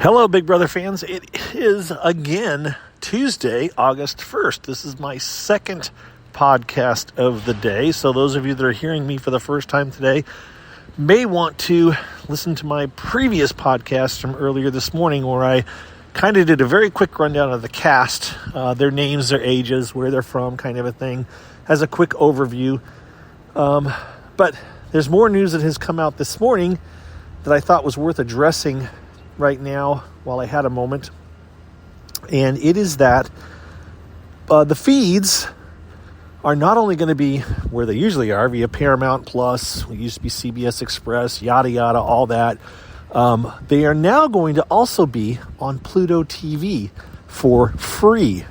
Hello, Big Brother fans. It is again Tuesday, August 1st. This is my second podcast of the day. So those of you that are hearing me for the first time today may want to listen to my previous podcast from earlier this morning where I kind of did a very quick rundown of the cast, their names, their ages, where they're from, kind of a thing, as a quick overview. But there's more news that has come out this morning that I thought was worth addressing right now while I had a moment, and it is that the feeds are not only going to be where they usually are via Paramount Plus, it used to be CBS Express, yada yada, all that. They are now going to also be on Pluto TV for free.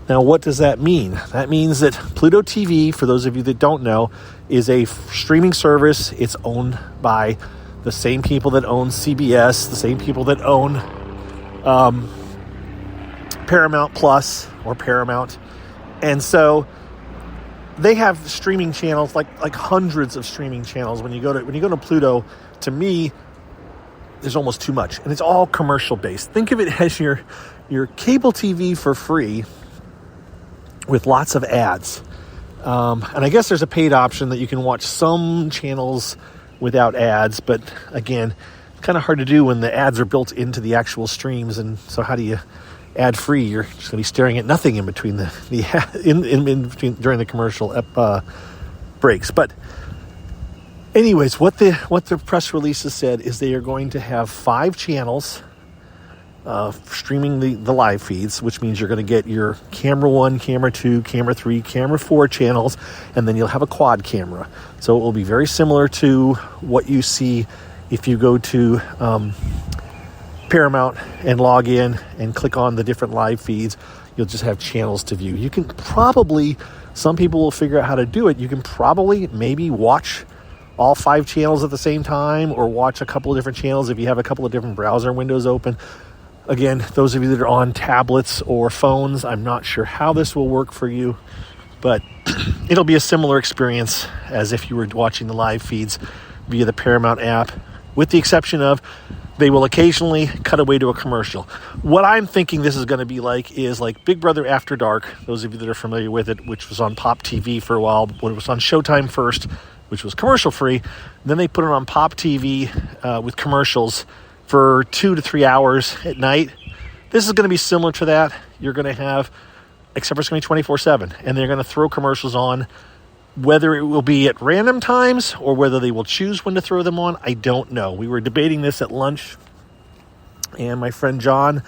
Now, what does that mean? That means that Pluto TV, for those of you that don't know, is a streaming service. It's owned by the same people that own CBS, the same people that own Paramount Plus or Paramount. And so they have streaming channels, like hundreds of streaming channels. When you go to Pluto, to me, there's almost too much. And it's all commercial based. Think of it as your cable TV for free with lots of ads. And I guess there's a paid option that you can watch some channels without ads, but again, it's kind of hard to do when the ads are built into the actual streams. And so how do you ad free? You're just going to be staring at nothing in between in between during the commercial breaks. But anyways, what the press releases said is they are going to have 5 channels streaming the live feeds, which means you're going to get your camera 1, camera 2, camera 3, camera 4 channels, and then you'll have a quad camera. So it will be very similar to what you see if you go to Paramount and log in and click on the different live feeds. You'll just have channels to view. You can probably, some people will figure out how to do it. You can probably maybe watch all 5 channels at the same time, or watch a couple of different channels if you have a couple of different browser windows open. Again, those of you that are on tablets or phones, I'm not sure how this will work for you, but it'll be a similar experience as if you were watching the live feeds via the Paramount app, with the exception of they will occasionally cut away to a commercial. What I'm thinking this is going to be like is like Big Brother After Dark, those of you that are familiar with it, which was on Pop TV for a while, when it was on Showtime first, which was commercial free. Then they put it on Pop TV with commercials for 2 to 3 hours at night. This is going to be similar to that. You're going to have, except for it's going to be 24/7, and they're going to throw commercials on. Whether it will be at random times or whether they will choose when to throw them on, I don't know. We were debating this at lunch, and my friend John,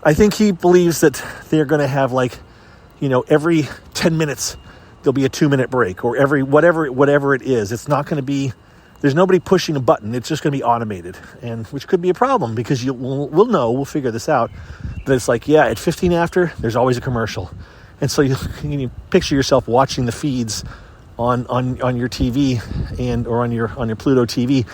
I think he believes that they're going to have every 10 minutes there'll be a 2-minute break, or every whatever it is. It's not going to be, there's nobody pushing a button. It's just going to be automated, and which could be a problem because we'll figure this out. That it's at 15 after, there's always a commercial. And so you picture yourself watching the feeds on your TV or on your Pluto TV,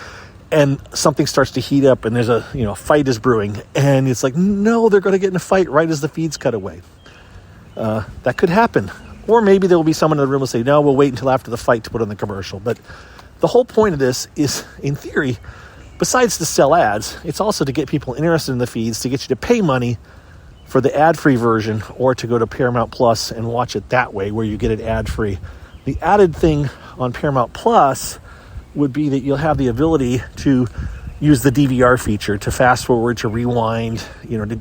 and something starts to heat up, and there's a fight is brewing, and it's like, no, they're going to get in a fight right as the feeds cut away. That could happen. Or maybe there will be someone in the room who will say, no, we'll wait until after the fight to put on the commercial. But the whole point of this is, in theory, besides to sell ads, it's also to get people interested in the feeds, to get you to pay money for the ad-free version, or to go to Paramount Plus and watch it that way, where you get it ad-free. The added thing on Paramount Plus would be that you'll have the ability to use the DVR feature, to fast forward, to rewind,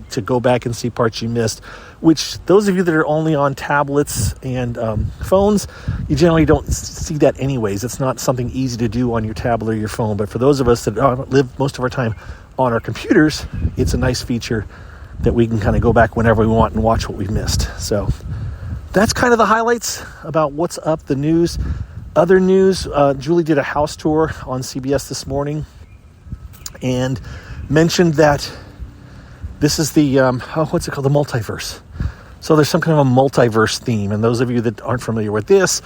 to go back and see parts you missed, which those of you that are only on tablets and phones, you generally don't see that anyways. It's not something easy to do on your tablet or your phone. But for those of us that live most of our time on our computers, it's a nice feature that we can kind of go back whenever we want and watch what we've missed. So that's kind of the highlights about what's up, the news. Other news, Julie did a house tour on CBS this morning and mentioned that this is the, what's it called? The multiverse. So there's some kind of a multiverse theme. And those of you that aren't familiar with this,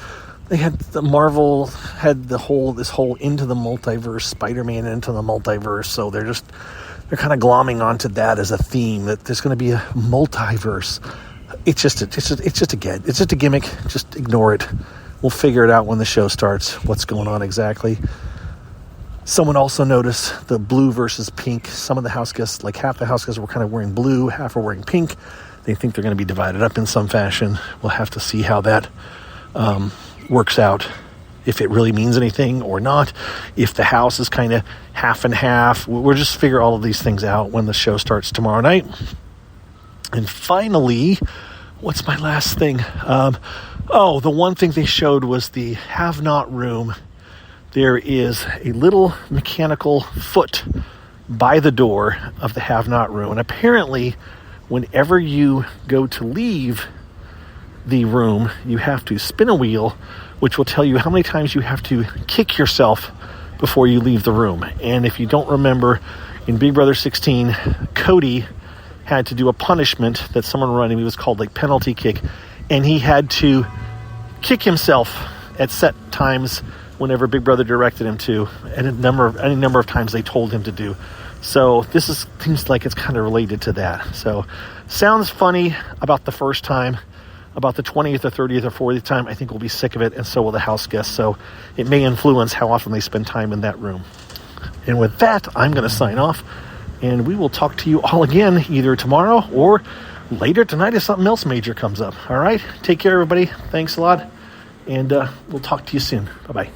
Marvel had this whole Into the Multiverse, Spider-Man Into the Multiverse. So they're kind of glomming onto that as a theme, that there's going to be a multiverse. It's just a gimmick. Just ignore it. We'll figure it out when the show starts, what's going on exactly. Someone also noticed the blue versus pink. Some of the house guests, like half the house guests, were kind of wearing blue, half are wearing pink. They think they're going to be divided up in some fashion. We'll have to see how that works out, if it really means anything or not, if the house is kind of half and half. We'll just figure all of these things out when the show starts tomorrow night. And finally, what's my last thing? The one thing they showed was the have-not room. There is a little mechanical foot by the door of the have-not room. And apparently, whenever you go to leave the room, you have to spin a wheel, which will tell you how many times you have to kick yourself before you leave the room. And if you don't remember, in Big Brother 16, Cody had to do a punishment that someone ran him. It was called like penalty kick. And he had to kick himself at set times whenever Big Brother directed him to, and any number of times they told him to do. So this seems like it's kind of related to that. So sounds funny about the first time. About the 20th or 30th or 40th time, I think we'll be sick of it, and so will the house guests. So it may influence how often they spend time in that room. And with that, I'm going to sign off, and we will talk to you all again either tomorrow or later tonight if something else major comes up. All right? Take care, everybody. Thanks a lot. And we'll talk to you soon. Bye-bye.